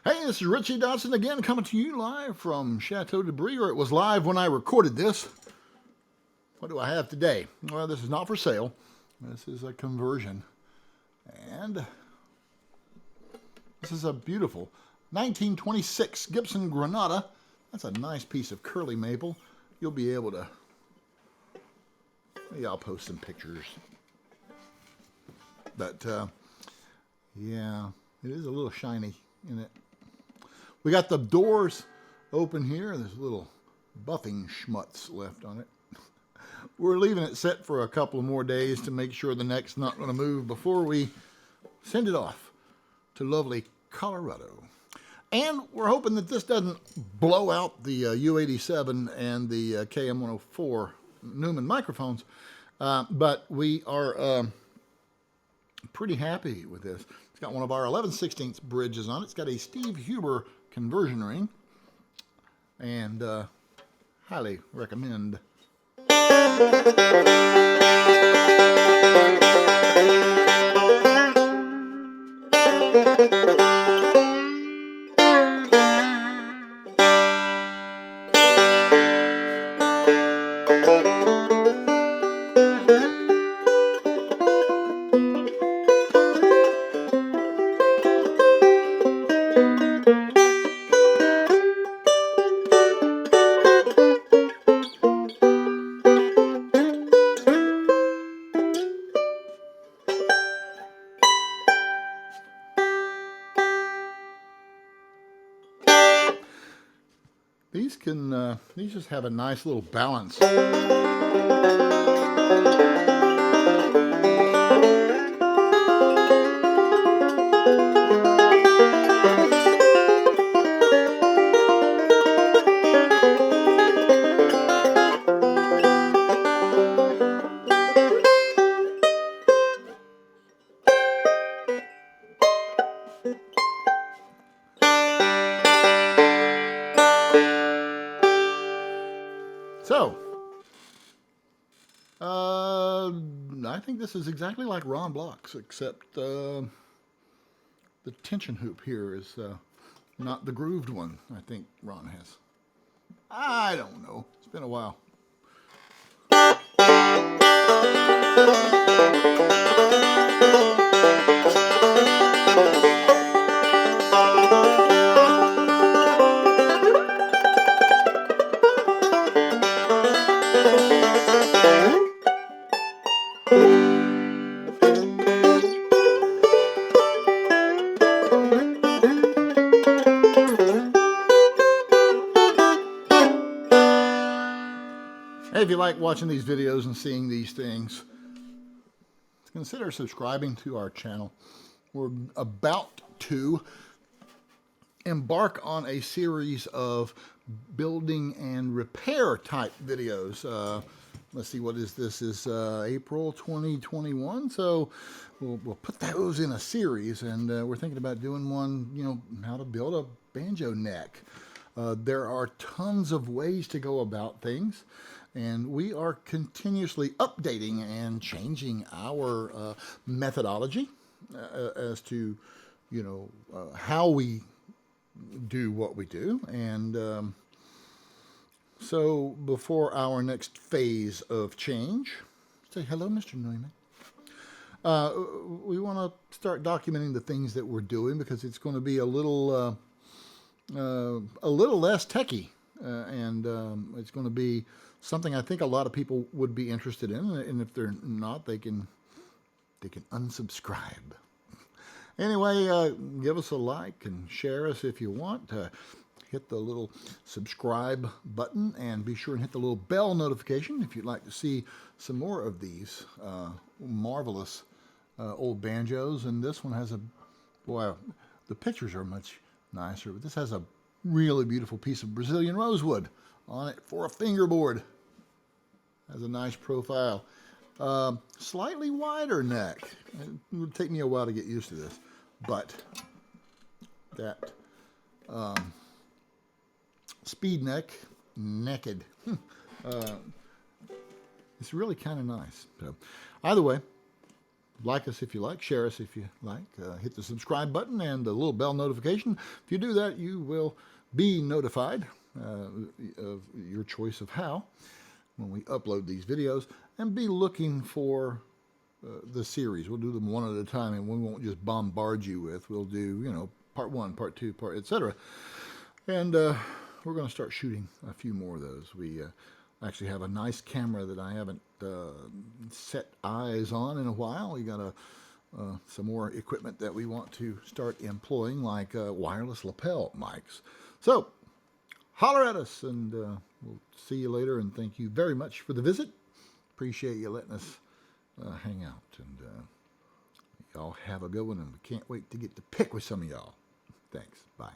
Hey, this is Richie Dotson again, coming to you live from Chateau Debris, or it was live when I recorded this. What do I have today? Well, this is not for sale. This is a conversion. And this is a beautiful 1926 Gibson Granada. That's a nice piece of curly maple. You'll be able to... Maybe I'll post some pictures. But, yeah, it is a little shiny in it. We got the doors open here. There's a little buffing schmutz left on it. We're leaving it set for a couple more days to make sure the neck's not going to move before we send it off to lovely Colorado. And we're hoping that this doesn't blow out the U87 and the KM104 Newman microphones. But we are pretty happy with this. It's got one of our 11/16 bridges on it. It's got a Steve Huber conversion ring, and highly recommend. These just have a nice little balance. So, I think this is exactly like Ron Block's, except the tension hoop here is not the grooved one I think Ron has. I don't know. It's been a while. Hey, if you like watching these videos and seeing these things, consider subscribing to our channel. We're about to embark on a series of building and repair type videos. Let's see, what is this? Is April 2021, so we'll put those in a series, and we're thinking about doing one, you know, how to build a banjo neck. There are tons of ways to go about things, and we are continuously updating and changing our methodology as to, you know, how we do what we do. And so before our next phase of change, say hello, Mr. Neumann. We want to start documenting the things that we're doing, because it's going to be a little less techy, and it's going to be something I think a lot of people would be interested in, and if they're not, they can unsubscribe. Anyway, give us a like and share us if you want. Hit the little subscribe button, and be sure and hit the little bell notification if you'd like to see some more of these marvelous old banjos. And this one has a, boy, the pictures are much nicer, but this has a really beautiful piece of Brazilian rosewood on it for a fingerboard. Has a nice profile. Slightly wider neck. It would take me a while to get used to this, but that speed neck, naked. It's really kind of nice. So, either way, Like us if you like, share us if you like, hit the subscribe button and the little bell notification. If you do that, you will be notified of your choice of how when we upload these videos, and be looking for the series. We'll do them one at a time, and we won't just bombard you with. We'll do, you know, part 1, part 2, etc. And we're going to start shooting a few more of those. We actually have a nice camera that I haven't set eyes on in a while. We got some more equipment that we want to start employing, like wireless lapel mics. So holler at us, and we'll see you later, and thank you very much for the visit. Appreciate you letting us hang out, and y'all have a good one, and we can't wait to get to pick with some of y'all. Thanks. Bye.